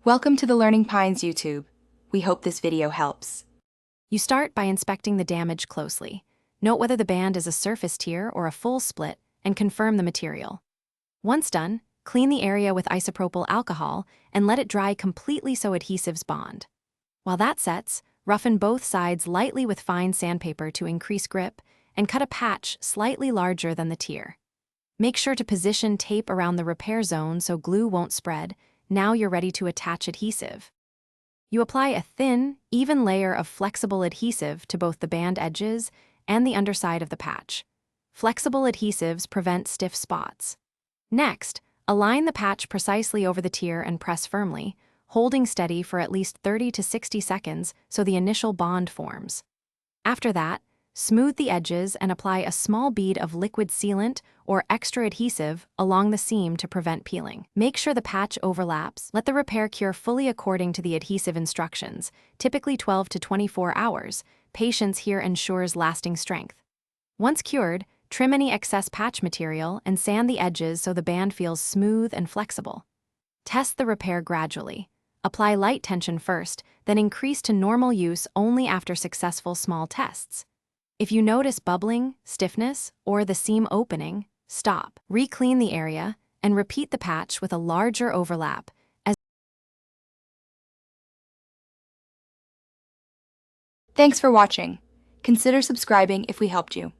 Welcome to the Learning Pines YouTube. We hope this video helps. You start by inspecting the damage closely. Note whether the band is a surface tear or a full split, and confirm the material. Once done, clean the area with isopropyl alcohol and let it dry completely so adhesives bond. While that sets, roughen both sides lightly with fine sandpaper to increase grip, and cut a patch slightly larger than the tear. Make sure to position tape around the repair zone so glue won't spread. Now you're ready to attach adhesive. You apply a thin, even layer of flexible adhesive to both the band edges and the underside of the patch. Flexible adhesives prevent stiff spots. Next, align the patch precisely over the tear and press firmly, holding steady for at least 30 to 60 seconds so the initial bond forms. After that, smooth the edges and apply a small bead of liquid sealant or extra adhesive along the seam to prevent peeling. Make sure the patch overlaps. Let the repair cure fully according to the adhesive instructions, typically 12 to 24 hours. Patience here ensures lasting strength. Once cured, trim any excess patch material and sand the edges so the band feels smooth and flexible. Test the repair gradually. Apply light tension first, then increase to normal use only after successful small tests. If you notice bubbling, stiffness, or the seam opening, stop. Re-clean the area and repeat the patch with a larger overlap. Thanks for watching. Consider subscribing if we helped you.